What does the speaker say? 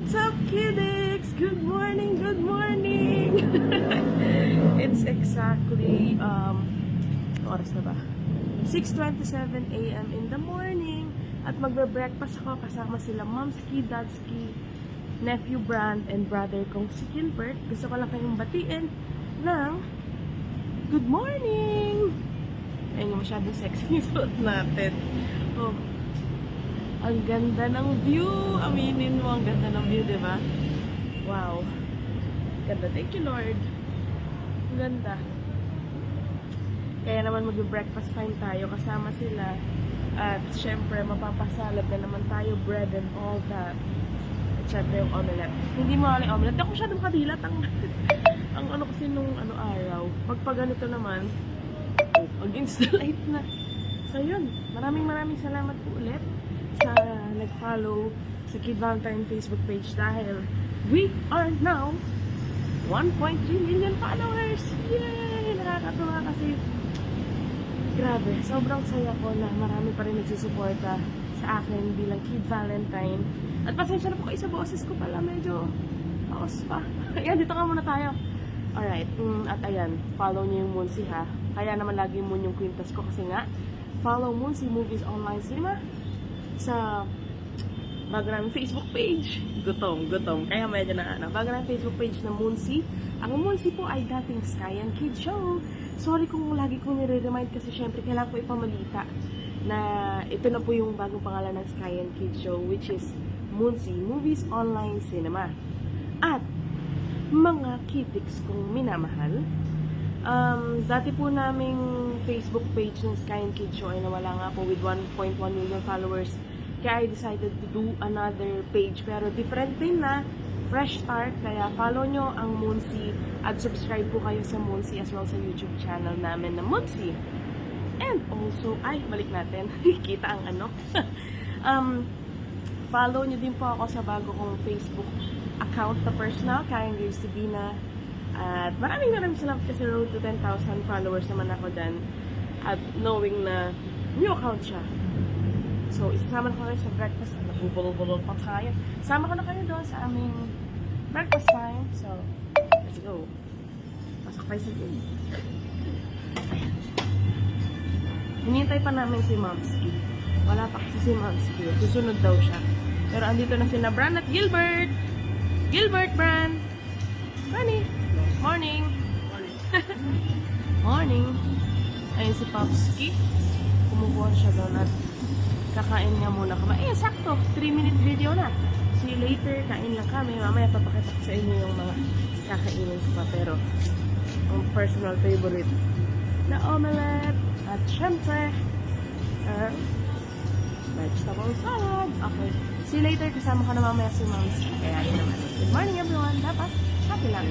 What's up, kiddies? Good morning, good morning! It's exactly, oras na ba? 6:27 a.m. in the morning. At magbe-breakfast ako kasama sila Momski, Dadski, nephew Brand, and brother kong si Gilbert. Gusto ko lang kayong batiin ng good morning! Ayun yung masyadong sexy yung suot natin. Oh. Ang ganda ng view. Aminin mo, ang ganda ng view, diba? Wow. Ganda. Thank you, Lord. Ang ganda. Kaya naman mag-breakfast time tayo kasama sila. At syempre, mapapasalad na naman tayo. Bread and all that. At syempre, yung omelette. Hindi mo alam yung omelette. Hindi ako masyadong kabilat. Ang ano kasi nung araw. Pag ganito naman, against the light na. So yun. Maraming salamat po ulit sa nag-follow sa Kid Valentine Facebook page dahil we are now 1.3 million followers! Yay! Nakakatuwa kasi grabe, sobrang saya ko na marami pa rin nagsusuporta sa akin bilang Kid Valentine. At pasensya na po kayo sa boses ko pala, medyo paos pa. Ayan, dito ka muna tayo. Alright, at ayan, follow niyo yung Moonsi ha. Kaya naman lagi Moon yung kwintas ko kasi nga, follow Moonsi Movies Online Cinema sa bago namin Facebook page. Gutom. Kaya medyo bago namin Facebook page na Moonsi. Ang Moonsi po ay dating Sky and Kid Show. Sorry kung lagi kong nire-remind kasi syempre kailangan ko ipamalita na ito na po yung bagong pangalan ng Sky and Kid Show, which is Moonsi Movies Online Cinema. At mga kitiks kong minamahal, dati po naming Facebook page ng Sky and Kid Show ay nawala nga po with 1.1 million followers. Kaya I decided to do another page. Pero different din na, fresh start. Kaya follow nyo ang Moonsi at subscribe po kayo sa Moonsi as well sa YouTube channel namin na Moonsi. And also, balik natin. Kita ang ano. Follow nyo din po ako sa bago kong Facebook account na personal, Karen Grace Sabina. At maraming salamat kasi road to 10,000 followers naman ako dyan. At knowing na new account siya. So, isasama na ko kayo sa breakfast. Nagbubulol-bulol pa tayo. Sama ko na kayo doon sa aming breakfast time. So, let's go. Pasok tayo sa game. Hinintay pa namin si Momski. Wala pa kasi si Momski. Susunod daw siya. Pero andito na sila Brand at Gilbert. Gilbert, Brand. Honey. Morning. Morning. Ayun si Popski. Kumukuha siya doon at kakain nga muna kami. Sakto. 3-minute video na. See you later. Kain lang kami. Mamaya papakita ko sa inyo yung mga kakainin ko pa. Pero, ang personal favorite na omelette. At syempre, vegetable salad. Okay. See you later. Kasama ko na mamaya si Mom's. Kaya yun naman. Good morning everyone. Dapat happy lang.